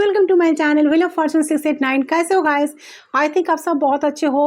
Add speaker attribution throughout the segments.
Speaker 1: Welcome to my channel wheel of fortune 689। कैसे हो guys? I think आप सब बहुत अच्छे हो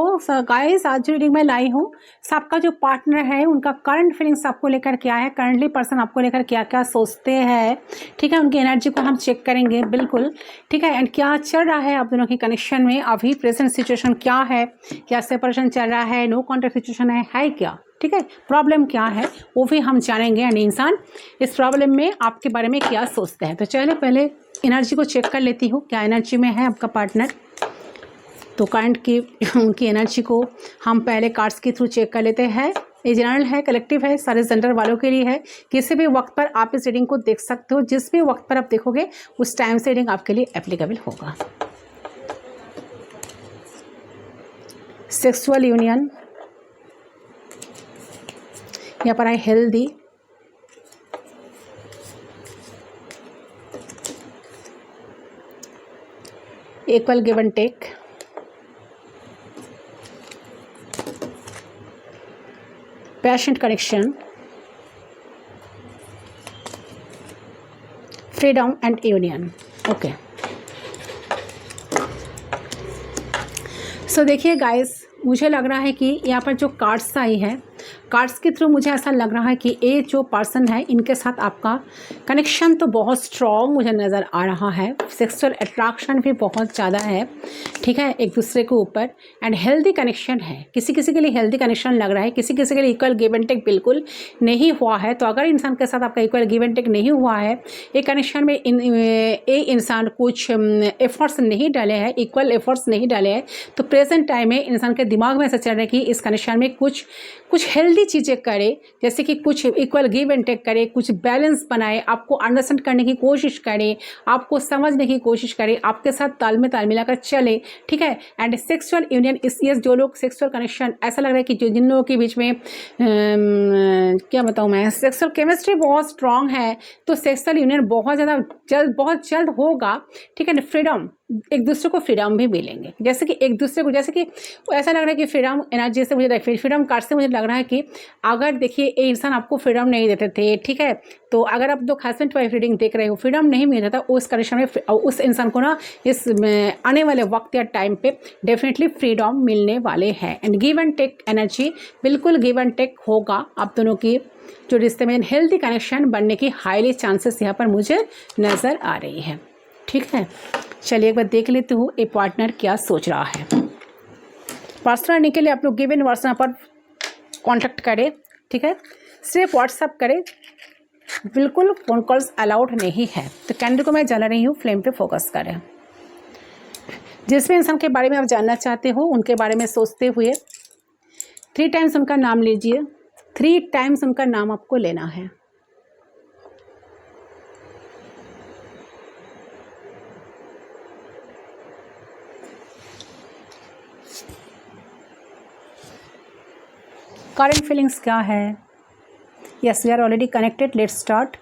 Speaker 1: गाइस। आज जो रीडिंग में लाई हूँ, सबका जो पार्टनर है उनका करंट फीलिंग्स आपको लेकर क्या है, करंटली पर्सन आपको लेकर क्या क्या सोचते हैं, ठीक है। उनकी एनर्जी को हम चेक करेंगे बिल्कुल, ठीक है। एंड क्या चल रहा है आप दोनों के कनेक्शन में, अभी प्रेजेंट सिचुएशन क्या है, क्या सेपरेशन चल रहा है, नो कॉन्टैक्ट सिचुएशन है क्या, ठीक है। प्रॉब्लम क्या है वो भी हम जानेंगे एंड इंसान इस प्रॉब्लम में आपके बारे में क्या सोचते हैं। तो चलिए पहले एनर्जी को चेक कर लेती हूँ, क्या एनर्जी में है आपका पार्टनर। तो करंट की उनकी एनर्जी को हम पहले कार्ड्स के थ्रू चेक कर लेते हैं। ये जनरल है, कलेक्टिव है, सारे जेंडर वालों के लिए है। किसी भी वक्त पर आप इस रीडिंग को देख सकते हो, जिस भी वक्त पर आप देखोगे उस टाइम से रीडिंग आपके लिए एप्लीकेबल होगा। सेक्सुअल यूनियन, यहाँ पर है healthy, equal give and take, passionate connection, freedom and union. Okay, so देखिए गाइस, मुझे लग रहा है कि यहाँ पर जो कार्ड्स आई है, कार्ड्स के थ्रू मुझे ऐसा लग रहा है कि ये जो पर्सन है इनके साथ आपका कनेक्शन तो बहुत स्ट्रॉन्ग मुझे नज़र आ रहा है। सेक्सुअल अट्रैक्शन भी बहुत ज़्यादा है, ठीक है, एक दूसरे के ऊपर। एंड हेल्दी कनेक्शन है, किसी किसी के लिए हेल्दी कनेक्शन लग रहा है, किसी किसी के लिए इक्वल गिव एंड टेक बिल्कुल नहीं हुआ है। तो अगर इंसान के साथ आपका इक्वल गिव एंड टेक नहीं हुआ है, एक कनेक्शन में एक इंसान कुछ एफर्ट्स नहीं डाले हैं, इक्वल एफर्ट्स नहीं डाले हैं, तो प्रेजेंट टाइम में इंसान के दिमाग में ऐसा चल रहा है कि इस कनेक्शन में कुछ हेल्दी चीज़ें करे, जैसे कि कुछ इक्वल गिव एंड टेक करे, कुछ बैलेंस बनाए, आपको अंडरस्टैंड करने की कोशिश करे, आपको समझने की कोशिश करे, आपके साथ ताल में ताल मिलाकर चले, ठीक है। एंड सेक्सुअल यूनियन, इस ये जो लोग सेक्सुअल कनेक्शन, ऐसा लग रहा है कि जो जिन लोगों के बीच में क्या बताऊँ मैं, सेक्सुअल केमिस्ट्री बहुत स्ट्रांग है, तो सेक्सुअल यूनियन बहुत जल्द होगा, ठीक है। फ्रीडम, एक दूसरे को फ्रीडम भी मिलेंगे, जैसे कि एक दूसरे को, जैसे कि ऐसा लग रहा है कि फ्रीडम एनर्जी से मुझे, फ्रीडम कार्ड से मुझे लग रहा है कि अगर देखिए ये इंसान आपको फ्रीडम नहीं देते थे, ठीक है, तो अगर आप जो हस्बैंड वाइफ रीडिंग देख रहे हो, फ्रीडम नहीं मिल रहा था उस कंडीशन में, उस इंसान को ना इस आने वाले वक्त या टाइम पे डेफिनेटली फ्रीडम मिलने वाले हैं। And give and take energy, बिल्कुल गिव एंड टेक होगा आप दोनों की जो रिश्ते में, हेल्दी कनेक्शन बनने की हाईली चांसेस यहाँ पर मुझे नज़र आ रही है, ठीक है। चलिए एक बार देख लेती हूँ ये पार्टनर क्या सोच रहा है। पर्सनल करने के लिए आप लोग गिवन व्हाट्सएप पर कांटेक्ट करें, ठीक है, सिर्फ व्हाट्सएप करें, बिल्कुल फ़ोन कॉल्स अलाउड नहीं है। तो कैंडल को मैं जला रही हूँ, फ्लेम पे फोकस करें। जिस भी इंसान के बारे में आप जानना चाहते हो उनके बारे में सोचते हुए 3 टाइम्स उनका नाम लीजिए, 3 टाइम्स उनका नाम आपको लेना है। करंट फीलिंग्स क्या है? Yes, we are already connected, let's start.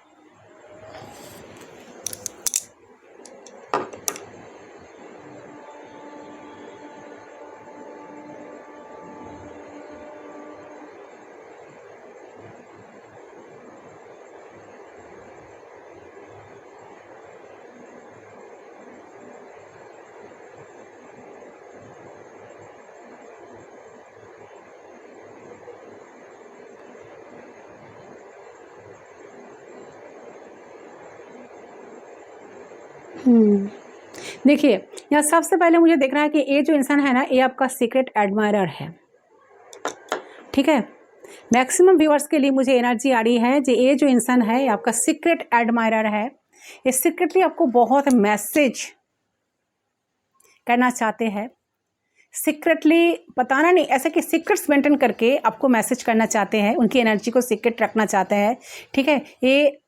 Speaker 1: देखिए, यहाँ सबसे पहले मुझे देख रहा है कि ये जो इंसान है ना, ये आपका सीक्रेट एडमायरर है, ठीक है। मैक्सिमम व्यूअर्स के लिए मुझे एनर्जी आ रही है कि ये जो इंसान है ये आपका सीक्रेट एडमायरर है। ये सीक्रेटली आपको बहुत मैसेज करना चाहते हैं, सीक्रेटली बताना नहीं, ऐसा कि सीक्रेट्स मेंटेन करके आपको मैसेज करना चाहते हैं, उनकी एनर्जी को सीक्रेट रखना चाहते हैं, ठीक है। ये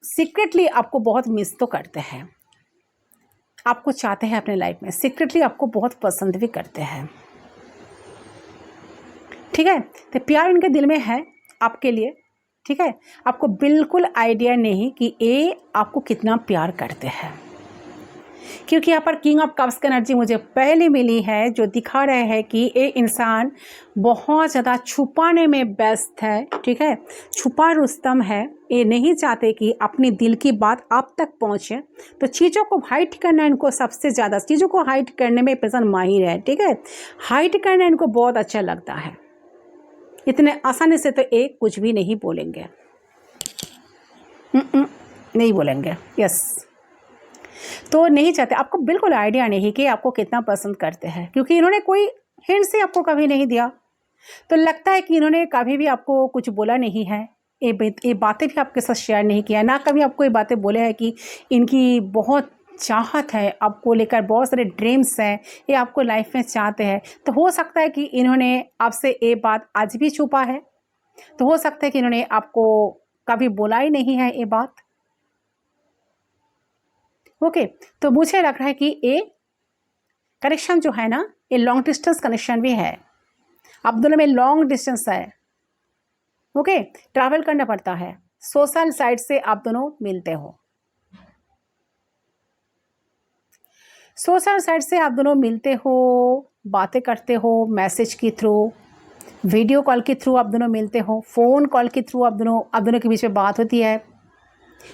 Speaker 1: सीक्रेटली आपको बहुत मिस तो करते हैं, आपको चाहते हैं अपने लाइफ में, सीक्रेटली आपको बहुत पसंद भी करते हैं, ठीक है। तो प्यार इनके दिल में है आपके लिए, ठीक है। आपको बिल्कुल आइडिया नहीं कि ये आपको कितना प्यार करते हैं। क्योंकि यहाँ पर किंग ऑफ कप्स की एनर्जी मुझे पहले मिली है, जो दिखा रहे हैं कि ये इंसान बहुत ज़्यादा छुपाने में व्यस्त है, ठीक है, छुपा रुस्तम है। ये नहीं चाहते कि अपनी दिल की बात आप तक पहुँचे, तो चीज़ों को हाइड करना इनको सबसे ज़्यादा, चीज़ों को हाइड करने में पर्सन माहिर है, ठीक है, हाइड करना इनको बहुत अच्छा लगता है। इतने आसानी से तो एक कुछ भी नहीं बोलेंगे, नहीं बोलेंगे, यस। तो नहीं चाहते, आपको बिल्कुल आइडिया नहीं कि आपको कितना पसंद करते हैं, क्योंकि इन्होंने कोई हिंट से आपको कभी नहीं दिया। तो लगता है कि इन्होंने कभी भी आपको कुछ बोला नहीं है, ये बातें भी आपके साथ शेयर नहीं किया, ना कभी आपको ये बातें बोले हैं कि इनकी बहुत चाहत है आपको लेकर, बहुत सारे ड्रीम्स हैं, ये आपको लाइफ में चाहते हैं। तो हो सकता है कि इन्होंने आपसे ये बात आज भी छुपा है, तो हो सकता है कि इन्होंने आपको कभी बोला ही नहीं है ये बात। ओके, तो मुझे लग रहा है कि ये कनेक्शन जो है ना, ये लॉन्ग डिस्टेंस कनेक्शन भी है, आप दोनों में लॉन्ग डिस्टेंस है। ओके, ट्रैवल करना पड़ता है, सोशल साइड से आप दोनों मिलते हो, सोशल साइड से आप दोनों मिलते हो, बातें करते हो, मैसेज के थ्रू, वीडियो कॉल के थ्रू आप दोनों मिलते हो, फ़ोन कॉल के थ्रू आप दोनों के बीच में बात होती है।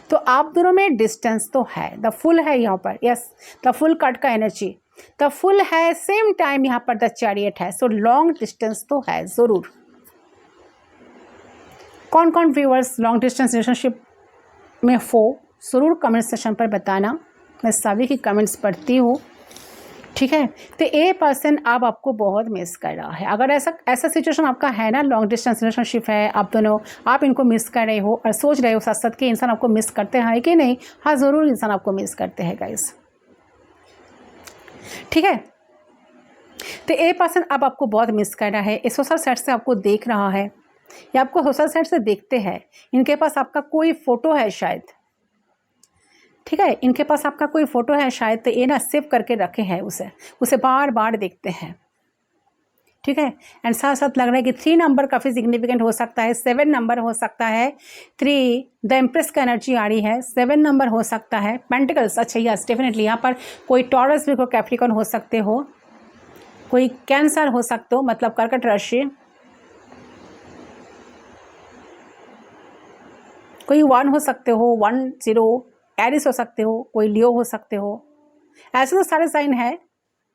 Speaker 1: तो आप दोनों में डिस्टेंस तो है, द फुल है यहाँ पर, यस, द फुल कार्ड का एनर्जी, द फुल है, सेम टाइम यहाँ पर द चैरियट है। सो लॉन्ग डिस्टेंस तो है ज़रूर। कौन कौन व्यूअर्स लॉन्ग डिस्टेंस रिलेशनशिप में हो, ज़रूर कमेंट सेक्शन पर बताना, मैं सभी की कमेंट्स पढ़ती हूँ, ठीक है। तो ये पर्सन अब आपको बहुत मिस कर रहा है। अगर ऐसा सिचुएशन आपका है ना, लॉन्ग डिस्टेंस रिलेशनशिप है, आप दोनों, आप इनको मिस कर रहे हो और सोच रहे हो साथ साथ कि इंसान आपको मिस करते हैं कि नहीं, हाँ ज़रूर इंसान आपको मिस करते हैं गाइस, ठीक है। तो ये पर्सन अब आपको बहुत मिस कर रहा है, इस सोशल साइड से आपको देख रहा है या आपको सोशल साइड से देखते हैं। इनके पास आपका कोई फ़ोटो है शायद, ठीक है, इनके पास आपका कोई फ़ोटो है शायद, तो ये ना सेव करके रखे हैं, उसे बार बार देखते हैं, ठीक है। एंड साथ साथ लग रहा है कि 3 नंबर काफ़ी सिग्निफिकेंट हो सकता है, 7 नंबर हो सकता है, 3 द एम्प्रेस का एनर्जी आ रही है, 7 नंबर हो सकता है, पेंटिकल्स, अच्छा यस डेफिनेटली यहाँ पर कोई टॉरस भी, कोई कैप्रिकॉर्न हो सकते हो, कोई कैंसर हो सकते हो, मतलब कर्कट राशि, कोई 1 हो सकते हो, 1 0 एरिस हो सकते हो, कोई लियो हो सकते हो। ऐसे तो सारे साइन है,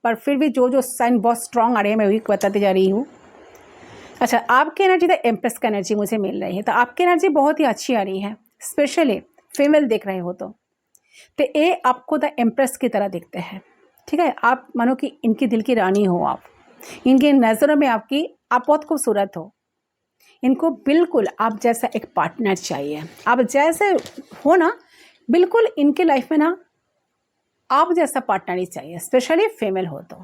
Speaker 1: पर फिर भी जो साइन बहुत स्ट्रांग आ रहे हैं मैं वही बताती जा रही हूँ। अच्छा, आपकी एनर्जी द एम्प्रेस का एनर्जी मुझे मिल रही है, तो आपकी एनर्जी बहुत ही अच्छी आ रही है, स्पेशली फीमेल देख रहे हो तो ये आपको द एम्प्रेस की तरह दिखते हैं, ठीक है। आप मानो कि इनकी दिल की रानी हो, आप इनकी नज़रों में आप बहुत खूबसूरत हो, इनको बिल्कुल आप जैसा एक पार्टनर चाहिए, आप जैसे हो ना, बिल्कुल इनके लाइफ में ना आप जैसा पार्टनर ही चाहिए, स्पेशली फीमेल हो तो।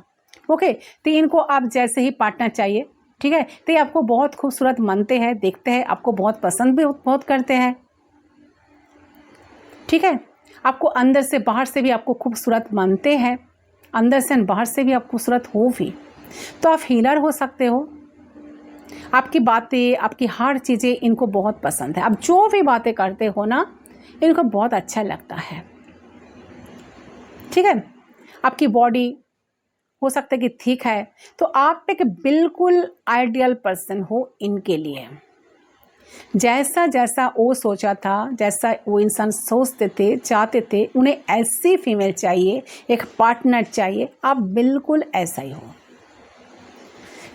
Speaker 1: ओके, तो इनको आप जैसे ही पार्टनर चाहिए, ठीक है। तो ये आपको बहुत खूबसूरत मानते हैं, देखते हैं, आपको बहुत पसंद भी बहुत करते हैं, ठीक है। आपको अंदर से बाहर से भी आपको खूबसूरत मानते हैं, अंदर से बाहर से भी आप खूबसूरत हो भी। तो आप हीलर हो सकते हो, आपकी बातें, आपकी हर चीज़ें इनको बहुत पसंद है, आप जो भी बातें करते हो ना, इनको बहुत अच्छा लगता है, ठीक है। आपकी बॉडी हो सकता है कि ठीक है, तो आप एक बिल्कुल आइडियल पर्सन हो इनके लिए। जैसा जैसा वो सोचा था, जैसा वो इंसान सोचते थे, चाहते थे, उन्हें ऐसी फीमेल चाहिए, एक पार्टनर चाहिए, आप बिल्कुल ऐसा ही हो,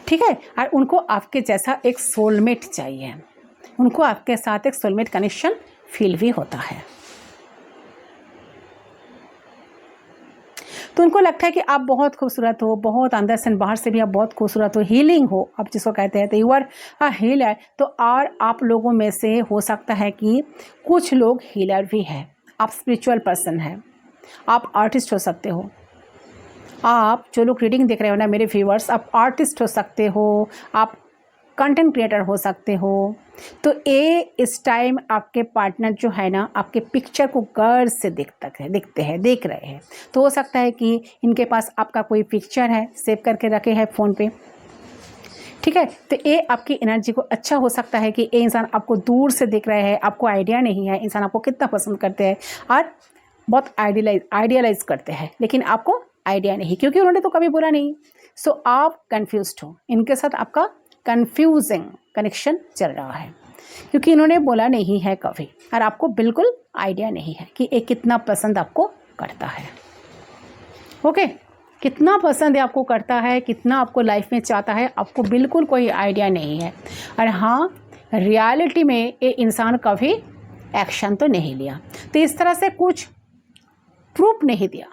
Speaker 1: ठीक है। और उनको आपके जैसा एक सोलमेट चाहिए, उनको आपके साथ एक सोलमेट कनेक्शन फील भी होता है। तो उनको लगता है कि आप बहुत खूबसूरत हो, बहुत अंदर से बाहर से भी आप बहुत खूबसूरत हो, हीलिंग हो आप जिसको कहते हैं, तो यू आर अ हीलर। तो और आप लोगों में से हो सकता है कि कुछ लोग हीलर भी हैं, आप स्पिरिचुअल पर्सन हैं, आप आर्टिस्ट हो सकते हो, आप जो लोग रीडिंग देख रहे हो ना मेरे व्यूअर्स, आप आर्टिस्ट हो सकते हो, आप कंटेंट क्रिएटर हो सकते हो। तो ये इस टाइम आपके पार्टनर जो है ना, आपके पिक्चर को गौर से देख रहे हैं। तो हो सकता है कि इनके पास आपका कोई पिक्चर है, सेव करके रखे हैं फ़ोन पे, ठीक है। तो ये आपकी एनर्जी को अच्छा हो सकता है कि ये इंसान आपको दूर से देख रहे हैं, आपको आइडिया नहीं है इंसान आपको कितना पसंद करते हैं, और बहुत आइडियलाइज करते हैं, लेकिन आपको आइडिया नहीं, क्योंकि उन्होंने तो कभी बोला नहीं। सो आप कंफ्यूज्ड हो, इनके साथ आपका कंफ्यूजिंग कनेक्शन चल रहा है, क्योंकि इन्होंने बोला नहीं है कभी और आपको बिल्कुल आइडिया नहीं है कि ये कितना पसंद आपको करता है। ओके, कितना पसंद है आपको करता है, कितना आपको लाइफ में चाहता है, आपको बिल्कुल कोई आइडिया नहीं है। और हाँ, रियलिटी में ये इंसान कभी एक्शन तो नहीं लिया, तो इस तरह से कुछ प्रूफ नहीं दिया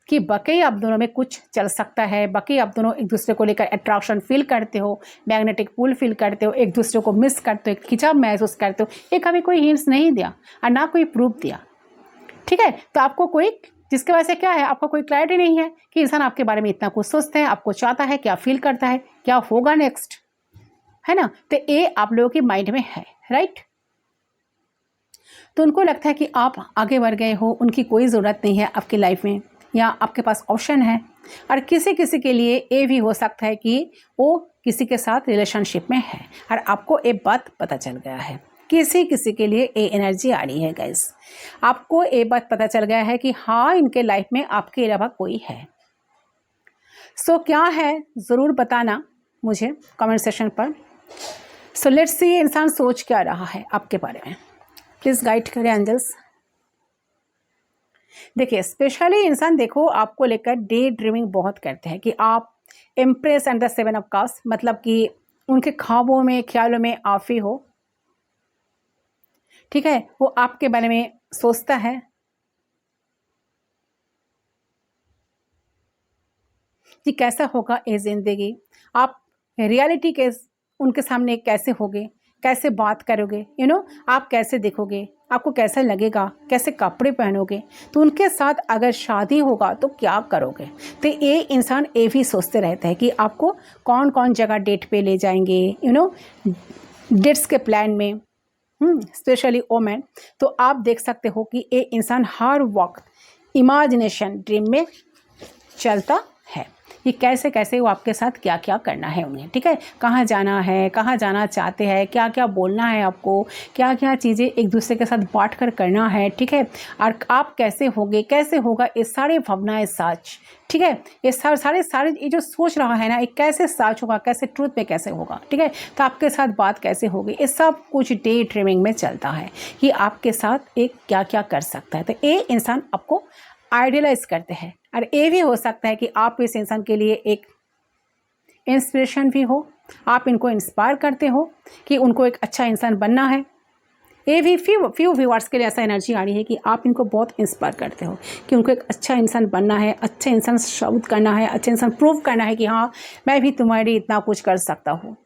Speaker 1: कि बाकी आप दोनों में कुछ चल सकता है, बाकी आप दोनों एक दूसरे को लेकर अट्रैक्शन फील करते हो, मैग्नेटिक पुल फील करते हो, एक दूसरे को मिस करते हो, खिंचाव महसूस करते हो। ये कभी कोई हिंट्स नहीं दिया और ना कोई प्रूफ दिया। ठीक है, तो आपको कोई, जिसके वजह से क्या है, आपको कोई क्लैरिटी नहीं है कि इंसान आपके बारे में इतना कुछ सोचता है, आपको चाहता है, क्या फील करता है, क्या होगा नेक्स्ट, है ना। तो ये आप लोगों के माइंड में है, राइट। तो उनको लगता है कि आप आगे बढ़ गए हो, उनकी कोई ज़रूरत नहीं है आपकी लाइफ में, या आपके पास ऑप्शन है। और किसी किसी के लिए ये भी हो सकता है कि वो किसी के साथ रिलेशनशिप में है और आपको ये बात पता चल गया है। किसी किसी के लिए ये एनर्जी आ रही है गाइस, आपको ये बात पता चल गया है कि हाँ, इनके लाइफ में आपके अलावा कोई है। सो क्या है, ज़रूर बताना मुझे कमेंट सेक्शन पर। सो लेट्स सी, इंसान सोच क्या रहा है आपके बारे में, प्लीज़ गाइड करें एंजल्स। देखिए, स्पेशली इंसान देखो आपको लेकर डे ड्रीमिंग बहुत करते हैं कि आप empress and the seven of cups, मतलब कि उनके ख्वाबों में, ख्यालों में आप ही हो। ठीक है, वो आपके बारे में सोचता है कि कैसा होगा ये जिंदगी, आप रियलिटी के उनके सामने कैसे होगे, कैसे बात करोगे, आप कैसे देखोगे, आपको कैसा लगेगा, कैसे कपड़े पहनोगे, तो उनके साथ अगर शादी होगा तो क्या करोगे। तो ये इंसान ये भी सोचते रहते हैं कि आपको कौन कौन जगह डेट पे ले जाएंगे, डेट्स के प्लान में, स्पेशली वोमेन। तो आप देख सकते हो कि ये इंसान हर वक्त इमेजिनेशन ड्रीम में चलता है कि कैसे कैसे वो आपके साथ क्या क्या करना है उन्हें। ठीक है, कहाँ जाना है, कहाँ जाना चाहते हैं, क्या क्या बोलना है आपको, क्या क्या चीज़ें एक दूसरे के साथ बांट कर करना है। ठीक है, और आप कैसे होगे, कैसे होगा, ये सारे भावनाएं सच। ठीक है, ये सारे ये जो सोच रहा है ना, ये कैसे सच होगा, कैसे ट्रूथ में कैसे होगा। ठीक है, तो आपके साथ बात कैसे होगी, ये सब कुछ डे ड्रीमिंग में चलता है कि आपके साथ एक क्या क्या कर सकता है। तो ये इंसान आपको आइडियलाइज करते हैं, और ये भी हो सकता है कि आप इस इंसान के लिए एक इंस्पिरेशन भी हो, आप इनको इंस्पायर करते हो कि उनको एक अच्छा इंसान बनना है। ये भी फ्यू व्यूअर्स के लिए ऐसा एनर्जी आ रही है कि आप इनको बहुत इंस्पायर करते हो कि उनको एक अच्छा इंसान बनना है, अच्छा इंसान शब्द करना है, अच्छा इंसान प्रूव करना है कि हाँ, मैं भी तुम्हारे इतना कुछ कर सकता हूँ।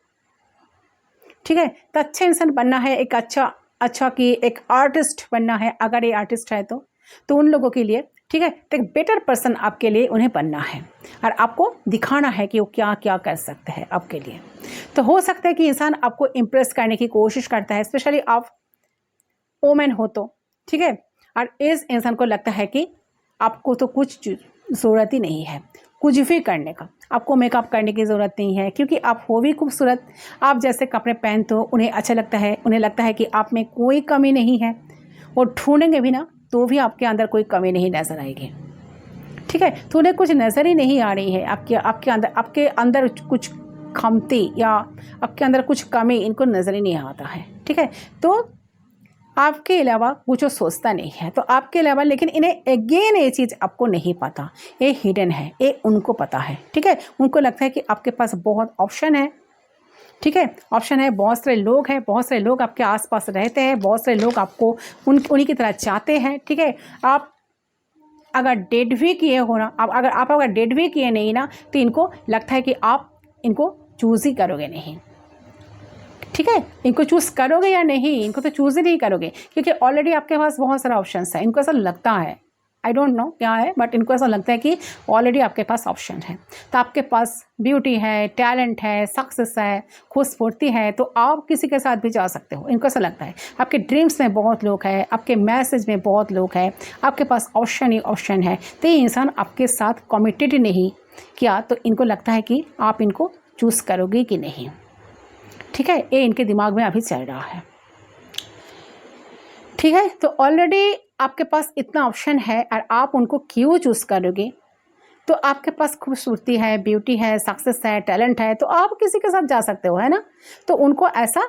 Speaker 1: ठीक है, तो अच्छा इंसान बनना है, एक अच्छा कि एक आर्टिस्ट बनना है, अगर ये आर्टिस्ट है तो उन लोगों के लिए, ठीक है, तो एक बेटर पर्सन आपके लिए उन्हें बनना है और आपको दिखाना है कि वो क्या क्या कर सकते हैं आपके लिए। तो हो सकता है कि इंसान आपको इम्प्रेस करने की कोशिश करता है, स्पेशली आप वोमेन हो तो। ठीक है, और इस इंसान को लगता है कि आपको तो कुछ ज़रूरत ही नहीं है कुछ भी करने का, आपको मेकअप करने की ज़रूरत नहीं है, क्योंकि आप हो भी खूबसूरत। आप जैसे कपड़े पहनते हो उन्हें अच्छा लगता है, उन्हें लगता है कि आप में कोई कमी नहीं है, और ढूंढेंगे भी ना तो भी आपके अंदर कोई कमी नहीं नज़र आएगी। ठीक है, तो उन्हें कुछ नज़र ही नहीं आ रही है आपके अंदर कुछ खामती या आपके अंदर कुछ कमी इनको नज़र ही नहीं आता है। ठीक है, तो आपके अलावा वो जो सोचता नहीं है, तो आपके अलावा, लेकिन इन्हें अगेन ये चीज़ आपको नहीं पता, ये हिडन है, ये उनको पता है। ठीक है, उनको लगता है कि आपके पास बहुत ऑप्शन है। ठीक है, ऑप्शन है, बहुत सारे लोग हैं, बहुत सारे लोग आपके आसपास रहते हैं, बहुत सारे लोग आपको उन्हीं की तरह चाहते हैं। ठीक है, आप अगर डेट भी किए हो ना, आप अगर डेट भी किए नहीं ना, तो इनको लगता है कि आप इनको चूज़ ही करोगे नहीं। ठीक है, इनको चूज़ करोगे या नहीं, इनको तो चूज़ ही नहीं करोगे, क्योंकि ऑलरेडी आपके पास बहुत सारा ऑप्शन है। इनको ऐसा लगता है, आई डोंट नो क्या है, बट इनको ऐसा लगता है कि ऑलरेडी आपके पास ऑप्शन है। तो आपके पास ब्यूटी है, टैलेंट है, सक्सेस है, खूबसूरती है, तो आप किसी के साथ भी जा सकते हो, इनको ऐसा लगता है। आपके ड्रीम्स में बहुत लोग हैं, आपके मैसेज में बहुत लोग हैं, आपके पास ऑप्शन ही ऑप्शन है। तो ये इंसान आपके साथ कमिटेड नहीं किया, तो इनको लगता है कि आप इनको चूज़ करोगे कि नहीं। ठीक है, ये इनके दिमाग में अभी चल रहा है। ठीक है, तो ऑलरेडी आपके पास इतना ऑप्शन है और आप उनको क्यों चूज़ करोगे? तो आपके पास खूबसूरती है, ब्यूटी है, सक्सेस है, टैलेंट है, तो आप किसी के साथ जा सकते हो, है ना? तो उनको ऐसा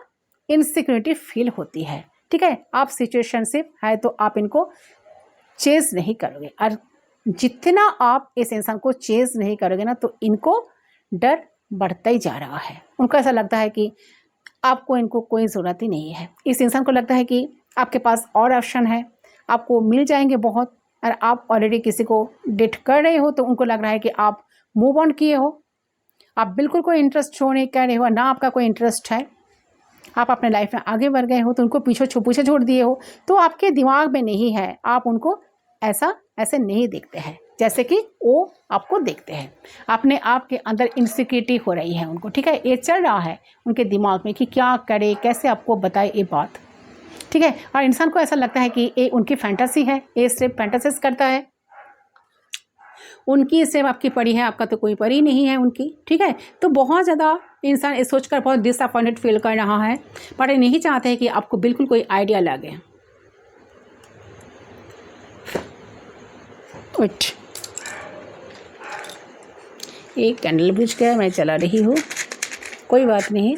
Speaker 1: इनसिक्योरिटी फील होती है, ठीक है? आप सिचुएशनशिप है तो आप इनको चेज़ नहीं करोगे, और जितना आप इस इंसान को चेज़ नहीं करोगे ना, तो इनको डर बढ़ता ही जा रहा है। उनको ऐसा लगता है कि आपको इनको कोई ज़रूरत ही नहीं है। इस इंसान को लगता है कि आपके पास और ऑप्शन है, आपको मिल जाएंगे बहुत, और आप ऑलरेडी किसी को डेट कर रहे हो, तो उनको लग रहा है कि आप मूव ऑन किए हो, आप बिल्कुल कोई इंटरेस्ट शो नहीं कर रहे हो, ना आपका कोई इंटरेस्ट है, आप अपने लाइफ में आगे बढ़ गए हो, तो उनको पीछे छोड़ दिए हो, तो आपके दिमाग में नहीं है, आप उनको ऐसे नहीं देखते हैं जैसे कि वो आपको देखते हैं। अपने आप के अंदर इनसिक्योरिटी हो रही है उनको, ठीक है? ये चल रहा है उनके दिमाग में कि क्या करे, कैसे आपको बताए ये बात, ठीक है? और इंसान को ऐसा लगता है कि ये उनकी फैंटेसी है, ये सिर्फ फैंटेसिस करता है, उनकी सिर्फ आपकी परी है, आपका तो कोई परी नहीं है उनकी, ठीक है? तो बहुत ज़्यादा इंसान ये सोचकर बहुत डिसअपॉइंटेड फील कर रहा है, पर ये नहीं चाहते हैं कि आपको बिल्कुल कोई आइडिया लगे। उठ, एक कैंडल बुझ गया, मैं चला रही हूँ, कोई बात नहीं।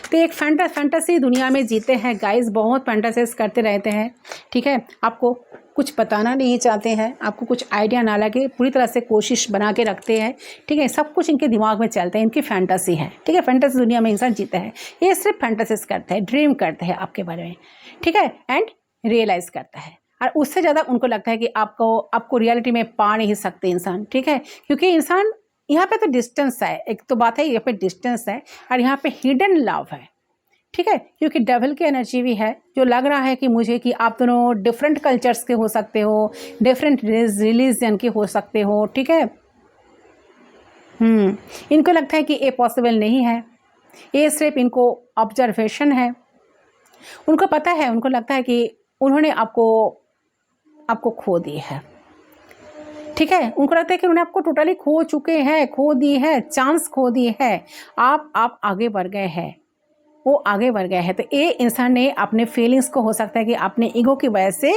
Speaker 1: तो एक फैंटेसी दुनिया में जीते हैं गाइस, बहुत फैंटेसीज करते रहते हैं, ठीक है? आपको कुछ बताना नहीं चाहते हैं, आपको कुछ आइडिया ना लगे, पूरी तरह से कोशिश बना के रखते हैं, ठीक है? सब कुछ इनके दिमाग में चलता है, इनकी फैंटेसी है, ठीक है? फैंटेसी दुनिया में इंसान जीता है, ये सिर्फ फैंटेसीज करते हैं, ड्रीम करते हैं आपके बारे में, ठीक है? एंड रियलाइज़ करता है, और उससे ज़्यादा उनको लगता है कि आपको रियलिटी में पा नहीं सकते इंसान, ठीक है? क्योंकि इंसान यहाँ पे तो डिस्टेंस है, एक तो बात है यहाँ पे डिस्टेंस है, और यहाँ पे हिडन लव है, ठीक है? क्योंकि डेविल की एनर्जी भी है, जो लग रहा है कि मुझे कि आप दोनों डिफरेंट कल्चर्स के हो सकते हो, डिफरेंट रिलीजन के हो सकते हो, ठीक है? इनको लगता है कि ये पॉसिबल नहीं है, ये सिर्फ इनको ऑब्जर्वेशन है, उनको पता है, उनको लगता है कि उन्होंने आपको खो दी है, ठीक है? उनको लगता है कि उन्होंने आपको टोटली खो चुके हैं, खो दी है, चांस खो दी है, आप आगे बढ़ गए हैं, वो आगे बढ़ गए हैं। तो ये इंसान ने अपने फीलिंग्स को, हो सकता है कि अपने ईगो की वजह से,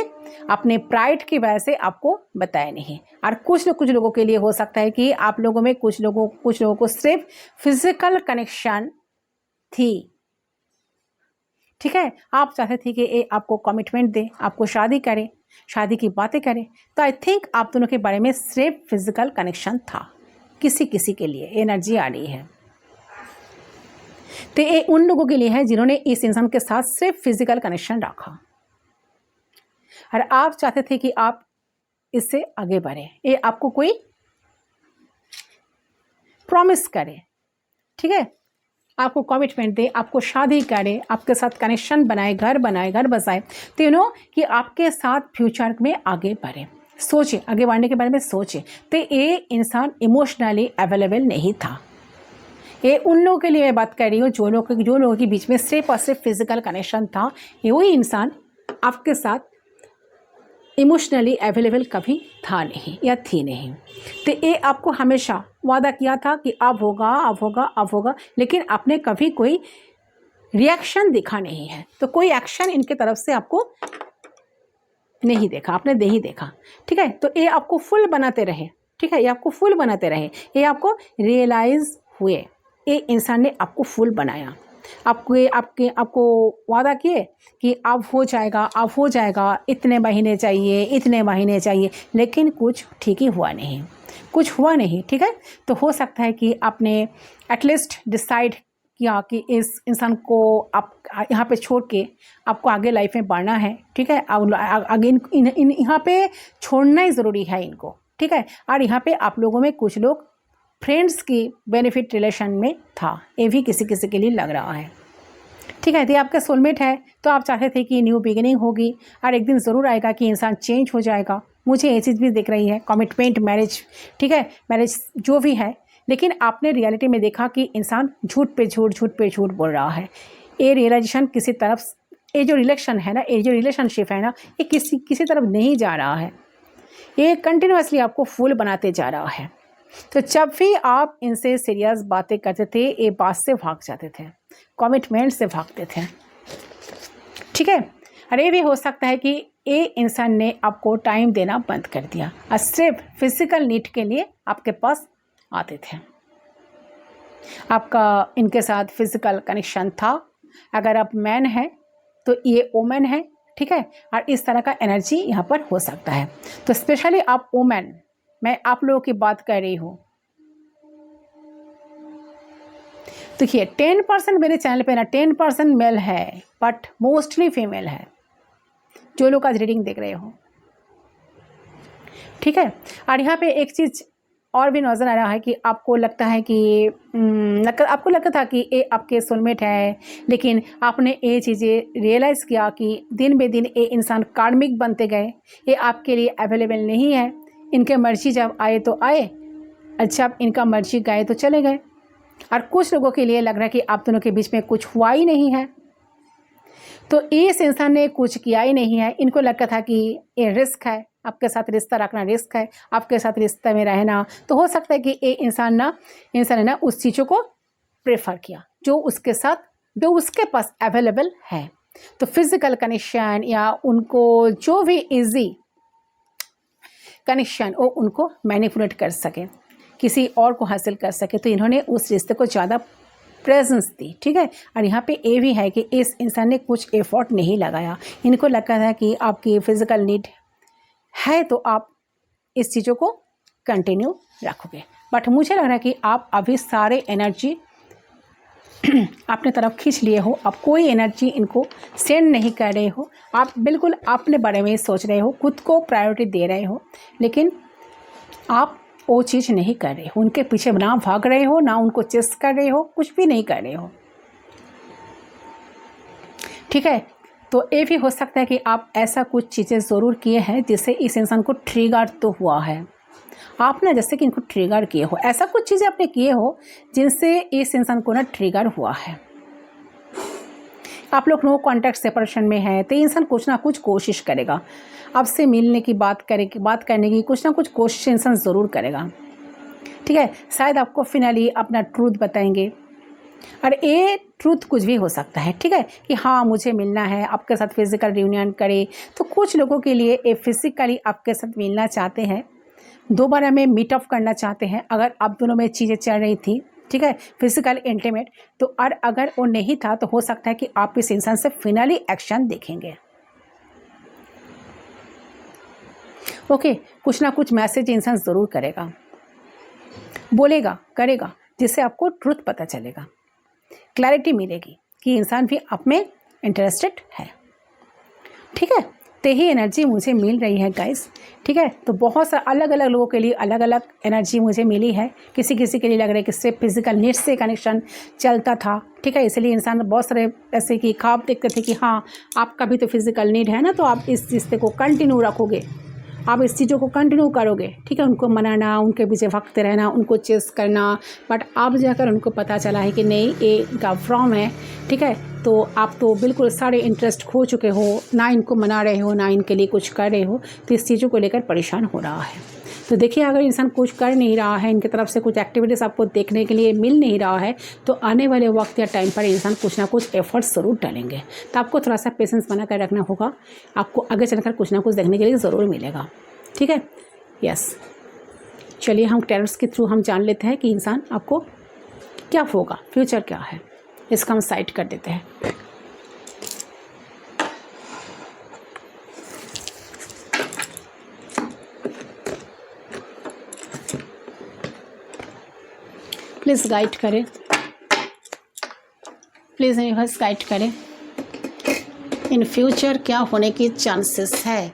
Speaker 1: अपने प्राइड की वजह से आपको बताया नहीं, और कुछ लोगों के लिए हो सकता है कि आप लोगों में कुछ लोगों को सिर्फ फिजिकल कनेक्शन थी, ठीक है? आप चाहते थे कि ये आपको कमिटमेंट दे, आपको शादी करे, शादी की बातें करें, तो आई थिंक आप दोनों के बारे में सिर्फ फिजिकल कनेक्शन था, किसी के लिए एनर्जी आ रही है। तो ये उन लोगों के लिए है जिन्होंने इस इंसान के साथ सिर्फ फिजिकल कनेक्शन रखा, और आप चाहते थे कि आप इससे आगे बढ़े, ये आपको कोई प्रॉमिस करे, ठीक है? आपको कमिटमेंट दे, आपको शादी करे, आपके साथ कनेक्शन बनाए, घर बसाए, तो यू नो कि आपके साथ फ्यूचर में आगे बढ़े। सोचे, आगे बढ़ने के बारे में सोचे। तो ये इंसान इमोशनली अवेलेबल नहीं था। ये उन लोगों के लिए मैं बात कर रही हूँ जो लोगों के बीच में सिर्फ और सिर्फ फिजिकल कनेक्शन था, ये वही इंसान आपके साथ इमोशनली अवेलेबल कभी था नहीं या थी नहीं। तो ये आपको हमेशा वादा किया था कि अब होगा, लेकिन आपने कभी कोई रिएक्शन दिखा नहीं है, तो कोई एक्शन इनके तरफ से आपको नहीं देखा, आपने नहीं देखा, ठीक है? तो ये आपको फुल बनाते रहे, ठीक है? ये आपको फुल बनाते रहे, ये आपको रियलाइज़ हुए, ये इंसान ने आपको फुल बनाया, आपको वादा किए कि अब हो जाएगा, इतने महीने चाहिए, लेकिन कुछ ठीक ही हुआ नहीं, ठीक है? तो हो सकता है कि आपने एटलीस्ट डिसाइड किया कि इस इंसान को आप यहाँ पे छोड़ के आपको आगे लाइफ में बढ़ना है, ठीक है? आगे यहाँ पे छोड़ना ही ज़रूरी है इनको, ठीक है? और यहाँ पे आप लोगों में कुछ लोग फ्रेंड्स की बेनिफिट रिलेशन में था, ये भी किसी के लिए लग रहा है, ठीक है? तो आपका सोलमेट है, तो आप चाहते थे कि न्यू बिगिनिंग होगी, और एक दिन ज़रूर आएगा कि इंसान चेंज हो जाएगा। मुझे ये चीज़ भी दिख रही है, कमिटमेंट, मैरिज, ठीक है? मैरिज जो भी है, लेकिन आपने रियलिटी में देखा कि इंसान झूठ पे झूठ बोल रहा है। ये रियलाइजेशन किसी तरफ, ये जो रिलेशन है ना, ये जो रिलेशनशिप है ना, ये किसी तरफ नहीं जा रहा है, ये कंटिन्यूसली आपको फूल बनाते जा रहा है। तो जब भी आप इनसे सीरियस बातें करते थे, ये बात से भाग जाते थे, कमिटमेंट से भागते थे, ठीक है? अरे भी हो सकता है कि ये इंसान ने आपको टाइम देना बंद कर दिया और सिर्फ फिजिकल नीड के लिए आपके पास आते थे। आपका इनके साथ फिजिकल कनेक्शन था। अगर आप मैन हैं तो ये वोमेन है, ठीक है, और इस तरह का एनर्जी यहाँ पर हो सकता है। तो स्पेशली आप वोमेन, मैं आप लोगों की बात कर रही हूँ। देखिए 10% मेरे चैनल पे ना 10% मेल है बट मोस्टली फीमेल है जो लोग आज रीडिंग देख रहे हो, ठीक है। और यहाँ पे एक चीज़ और भी नज़र आ रहा है कि आपको लगता है कि आपको लगता था कि ये आपके सोलमेट है, लेकिन आपने ये चीज़ें रियलाइज़ किया कि दिन बे दिन ये इंसान कार्मिक बनते गए, ये आपके लिए अवेलेबल नहीं है। इनके मर्जी जब आए तो आए, अच्छा इनका मर्जी गए तो चले गए। और कुछ लोगों के लिए लग रहा है कि आप दोनों के बीच में कुछ हुआ ही नहीं है, तो इस इंसान ने कुछ किया ही नहीं है। इनको लगता था कि ये रिस्क है, आपके साथ रिश्ता रखना रिस्क है, आपके साथ रिश्ते में रहना। तो हो सकता है कि ये इंसान ने ना उस चीज़ों को प्रेफर किया जो उसके पास अवेलेबल है। तो फिजिकल कनेक्शन या उनको जो भी इजी कनेक्शन वो उनको मैनिपुलेट कर सके, किसी और को हासिल कर सके, तो इन्होंने उस रिश्ते को ज़्यादा प्रेजेंस दी, ठीक है। और यहाँ पे ये भी है कि इस इंसान ने कुछ एफर्ट नहीं लगाया। इनको लगता था कि आपकी फ़िज़िकल नीड है तो आप इस चीज़ों को कंटिन्यू रखोगे, बट मुझे लग रहा है कि आप अभी सारे एनर्जी अपने तरफ खींच लिए हो। आप कोई एनर्जी इनको सेंड नहीं कर रहे हो, आप बिल्कुल अपने बारे में ही सोच रहे हो, खुद को प्रायोरिटी दे रहे हो, लेकिन आप वो चीज़ नहीं कर रहे हो। उनके पीछे ना भाग रहे हो, ना उनको चेस कर रहे हो, कुछ भी नहीं कर रहे हो, ठीक है। तो ये भी हो सकता है कि आप ऐसा कुछ चीज़ें ज़रूर किए हैं जिससे इस इंसान को ट्रिगर तो हुआ है। आप ना जैसे कि इनको ट्रिगर किए हो, ऐसा कुछ चीज़ें आपने किए हो जिनसे इस इंसान को ना ट्रिगर हुआ है। आप लोग नो कॉन्टैक्ट सेपरेशन में है तो इंसान कुछ ना कुछ कोशिश करेगा, आपसे मिलने की बात करने की कुछ ना कुछ कोशिश इंसान ज़रूर करेगा, ठीक है। शायद आपको फिनली अपना ट्रूथ बताएंगे, और ये ट्रूथ कुछ भी हो सकता है, ठीक है, कि हाँ मुझे मिलना है, आपके साथ फिज़िकल रियूनियन करे। तो कुछ लोगों के लिए ये फिज़िकली आपके साथ मिलना चाहते हैं, दोबारा में मीटअप करना चाहते हैं। अगर आप दोनों में चीज़ें चल रही थी, ठीक है, फिजिकल इंटीमेट, तो और अगर वो नहीं था तो हो सकता है कि आप इस इंसान से फिनली एक्शन देखेंगे। ओके, कुछ ना कुछ मैसेज इंसान ज़रूर करेगा, बोलेगा, करेगा, जिससे आपको ट्रुथ पता चलेगा, क्लैरिटी मिलेगी कि इंसान भी आप में इंटरेस्टेड है, ठीक है। तो ही एनर्जी मुझे मिल रही है गाइस, ठीक है। तो बहुत सारे अलग अलग लोगों के लिए अलग अलग एनर्जी मुझे मिली है। किसी किसी के लिए लग रहा है कि सिर्फ फिजिकल नीड से कनेक्शन चलता था, ठीक है, इसलिए इंसान बहुत सारे ऐसे कि ख्वाब देखते थे कि हाँ आपका भी तो फिजिकल नीड है ना, तो आप इस रिश्ते को कंटिन्यू रखोगे, आप इस चीज़ों को कंटिन्यू करोगे, ठीक है। उनको मनाना, उनके पीछे भगते रहना, उनको चेस करना, बट अब जाकर उनको पता चला है कि नहीं ये इनका फ्रॉम है, ठीक है। तो आप तो बिल्कुल सारे इंटरेस्ट खो चुके हो, ना इनको मना रहे हो, ना इनके लिए कुछ कर रहे हो, तो इस चीज़ों को लेकर परेशान हो रहा है। तो देखिए अगर इंसान कुछ कर नहीं रहा है, इनकी तरफ से कुछ एक्टिविटीज़ आपको देखने के लिए मिल नहीं रहा है, तो आने वाले वक्त या टाइम पर इंसान कुछ ना कुछ एफर्ट्स ज़रूर डालेंगे। तो आपको थोड़ा सा पेशेंस बना कर रखना होगा, आपको आगे चलकर कुछ ना कुछ देखने के लिए ज़रूर मिलेगा, ठीक है। यस, चलिए हम टैरोट्स के थ्रू हम जान लेते हैं कि इंसान आपको क्या होगा, फ्यूचर क्या है, इसका हम साइड कर देते हैं। प्लीज़ गाइड करें, प्लीज़ यूनिवर्स गाइड करें, इन फ्यूचर क्या होने की चांसेस है।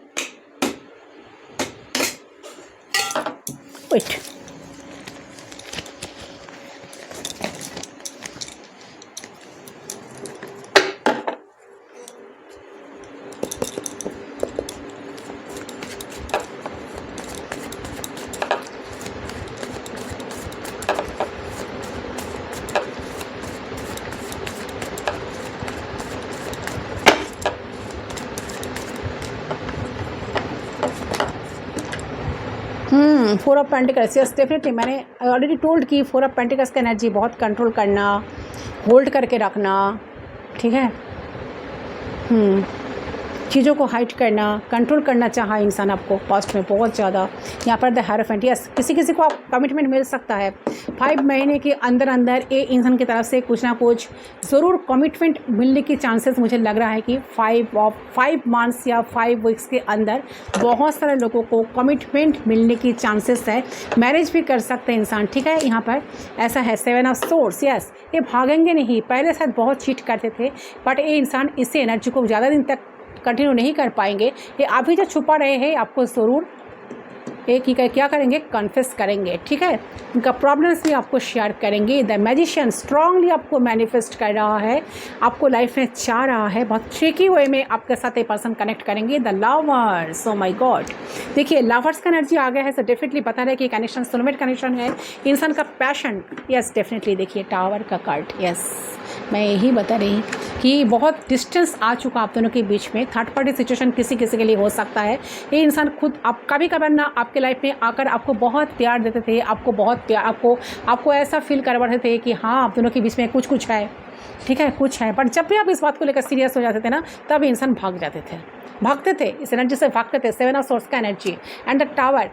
Speaker 1: Wait, four of pentacles, yes definitely, मैंने ऑलरेडी टोल्ड कि फोर ऑफ पेंटिकल्स का एनर्जी बहुत कंट्रोल करना, होल्ड करके रखना, ठीक है। चीज़ों को हाइड करना, कंट्रोल करना चाहा इंसान आपको पास्ट में बहुत ज़्यादा। यहाँ पर द हेरोफेंट, यस, किसी किसी को आप कमिटमेंट मिल सकता है 5 महीने के अंदर अंदर ये इंसान की तरफ से कुछ ना कुछ ज़रूर कमिटमेंट मिलने की चांसेस मुझे लग रहा है कि 5 मंथ्स या 5 वीक्स के अंदर बहुत सारे लोगों को कमिटमेंट मिलने की चांसेस है। मैरिज भी कर सकते हैं इंसान, ठीक है। यहाँ पर ऐसा है 7 ऑफ सोर्ड्स, यस, ये भागेंगे नहीं। पहले शायद बहुत चीट करते थे, बट ये इंसान इसी एनर्जी को ज़्यादा दिन तक कंटिन्यू नहीं कर पाएंगे। ये अभी जो छुपा रहे हैं आपको ज़रूर एक ही क्या करेंगे, कन्फेस करेंगे, ठीक है। उनका प्रॉब्लम्स भी आपको शेयर करेंगे। द मैजिशियन स्ट्रांगली आपको मैनिफेस्ट कर रहा है, आपको लाइफ में चाह रहा है, बहुत ट्रिकी वे में आपके साथ एक पर्सन कनेक्ट करेंगे। The lovers, oh my God, देखिए लवर्स का एनर्जी आ गया है, सो डेफिनेटली बता रहे कि कनेक्शन सोलमेट कनेक्शन है, इंसान का पैशन, यस डेफिनेटली। देखिए टावर का कार्ड, यस, मैं यही बता रही कि बहुत डिस्टेंस आ चुका आप दोनों के बीच में। थर्ड पार्टी सिचुएशन किसी किसी के लिए हो सकता है। ये इंसान खुद आप कभी कभार ना आपके लाइफ में आकर आपको बहुत प्यार देते थे, आपको बहुत प्यार, आपको ऐसा फील करवाते थे कि हाँ आप दोनों के बीच में कुछ है, ठीक है, कुछ है। बट जब भी आप इस बात को लेकर सीरियस हो जाते थे ना, तब इंसान भागते थे, इस एनर्जी से भागते थे। 7 ऑफ सोर्ड्स का एनर्जी एंड द टावर,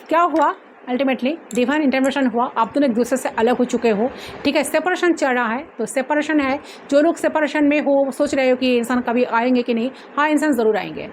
Speaker 1: क्या हुआ अल्टीमेटली डिवाइन इंटरवेंशन हुआ, आप दोनों एक दूसरे से अलग हो चुके हो, ठीक है। सेपरेशन चल रहा है, तो सेपरेशन है। जो लोग सेपरेशन में हो, सोच रहे हो कि इंसान कभी आएंगे कि नहीं, हाँ इंसान ज़रूर आएंगे।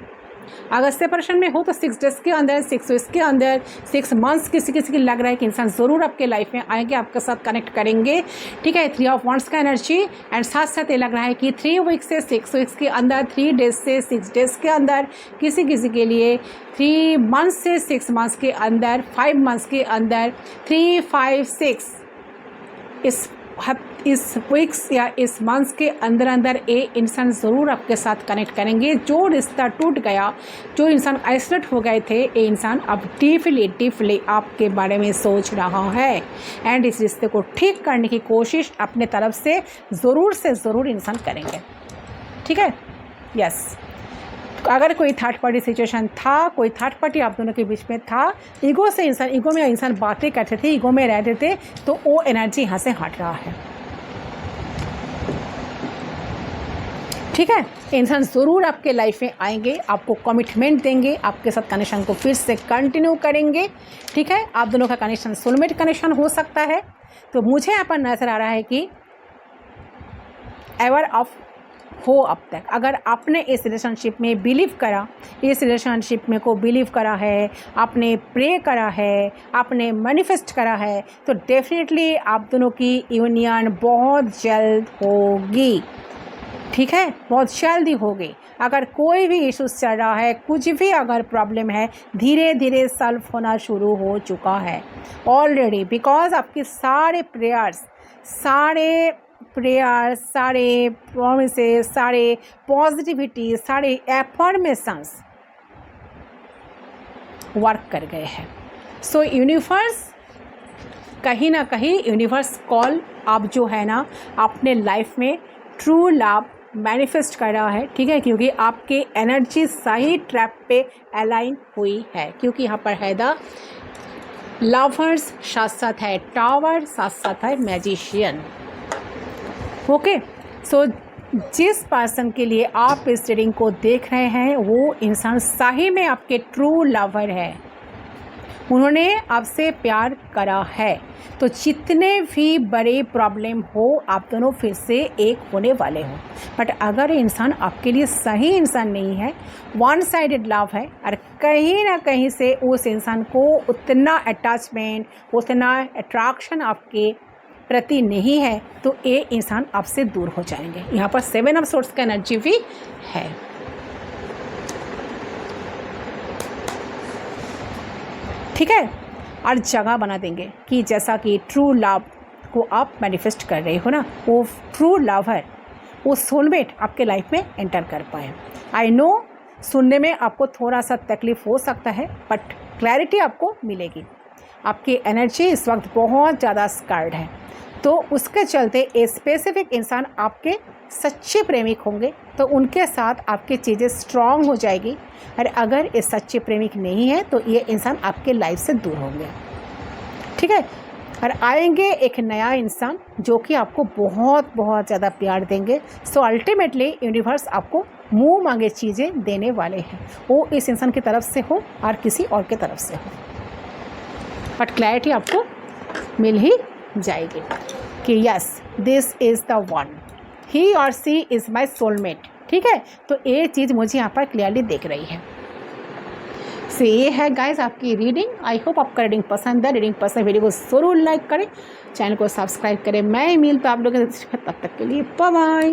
Speaker 1: अगर सेपरेशन में हो तो 6 डेज़ के अंदर, 6 वीक्स के अंदर, 6 मंथ्स किसी किसी की लग रहा है कि इंसान ज़रूर आपके लाइफ में आएंगे, आपके साथ कनेक्ट करेंगे, ठीक है। 3 ऑफ वांड्स का एनर्जी एंड साथ साथ ये लग रहा है कि 3 वीक्स से 6 वीक्स के अंदर, 3 डेज़ से 6 डेज़ के अंदर, किसी किसी के लिए 3 मंथ्स से 6 मंथ्स के अंदर, 5 मंथ्स के अंदर, 3, 5, 6 इस वीक्स या इस मंथ्स के अंदर अंदर ये इंसान ज़रूर आपके साथ कनेक्ट करेंगे। जो रिश्ता टूट गया, जो इंसान आइसोलेट हो गए थे, ये इंसान अब डीपली आपके बारे में सोच रहा है एंड इस रिश्ते को ठीक करने की कोशिश अपने तरफ से ज़रूर इंसान करेंगे, ठीक है। यस, अगर कोई थर्ड पार्टी सिचुएशन था, कोई थर्ड पार्टी आप दोनों के बीच में था, ईगो में इंसान बातें करते थे, ईगो में रहते थे, तो वो एनर्जी यहाँ से हट रहा है, ठीक है। इंसान ज़रूर आपके लाइफ में आएंगे, आपको कमिटमेंट देंगे, आपके साथ कनेक्शन को फिर से कंटिन्यू करेंगे, ठीक है। आप दोनों का कनेक्शन सोलमेट कनेक्शन हो सकता है। तो मुझे यहाँ पर नज़र आ रहा है कि एवर ऑफ हो अब तक, अगर आपने इस रिलेशनशिप में बिलीव करा, इस रिलेशनशिप में को बिलीव करा है, आपने प्रे करा है, आपने मैनिफेस्ट करा है, तो डेफिनेटली आप दोनों की यूनियन बहुत जल्द होगी, ठीक है, बहुत जल्दी होगी। अगर कोई भी इश्यूज चल रहा है, कुछ भी अगर प्रॉब्लम है, धीरे धीरे सॉल्व होना शुरू हो चुका है ऑलरेडी, बिकॉज आपके सारे प्रेयर्स, सारे प्रॉमिसेस, सारे पॉजिटिविटी, सारे एफर्मेशंस वर्क कर गए हैं। सो यूनिवर्स, कहीं ना कहीं यूनिवर्स कॉल आप जो है ना अपने लाइफ में ट्रू लव मैनिफेस्ट कर रहा है, ठीक है, क्योंकि आपके एनर्जी सही ट्रैप पे अलाइन हुई है। क्योंकि यहाँ पर है द लवर्स, साथ साथ है टावर, साथ साथ है मैजिशियन। ओके, सो जिस पर्सन के लिए आप इस रीडिंग को देख रहे हैं, वो इंसान सही में आपके ट्रू लवर है, उन्होंने आपसे प्यार करा है। तो जितने भी बड़े प्रॉब्लम हो, आप दोनों फिर से एक होने वाले हो। बट अगर इंसान आपके लिए सही इंसान नहीं है, वन साइडेड लव है, और कहीं ना कहीं से उस इंसान को उतना अटैचमेंट, उतना अट्रैक्शन आपके प्रति नहीं है, तो ये इंसान आपसे दूर हो जाएंगे। यहाँ पर 7 ऑफ सोर्ड्स का एनर्जी भी है, ठीक है। और जगह बना देंगे कि जैसा कि ट्रू लव को आप मैनिफेस्ट कर रहे हो ना, वो ट्रू लवर, वो सोलमेट आपके लाइफ में एंटर कर पाए। आई नो सुनने में आपको थोड़ा सा तकलीफ हो सकता है, बट क्लैरिटी आपको मिलेगी। आपकी एनर्जी इस वक्त बहुत ज़्यादा स्कार्ड है, तो उसके चलते एक स्पेसिफिक इंसान आपके सच्चे प्रेमिक होंगे, तो उनके साथ आपकी चीज़ें स्ट्रॉन्ग हो जाएगी। और अगर ये सच्चे प्रेमिक नहीं है, तो ये इंसान आपके लाइफ से दूर होंगे, ठीक है। और आएंगे एक नया इंसान जो कि आपको बहुत बहुत ज़्यादा प्यार देंगे। सो अल्टीमेटली यूनिवर्स आपको मुंह मांगे चीज़ें देने वाले हैं, वो इस इंसान की तरफ से हो और किसी और की तरफ से हो, बट क्लैरिटी आपको मिल ही जाएगी कि yes this is the one, he or she is my soulmate. ठीक है, तो ये चीज़ मुझे यहाँ पर क्लियरली दिख रही है। सो ये है गाइज आपकी रीडिंग। आई होप आपका रीडिंग पसंद है। रीडिंग पसंद वीडियो को ज़रूर लाइक करें, चैनल को सब्सक्राइब करें। मैं मिलता हूँ आप लोगों के साथ, तब तक के लिए बाय बाय।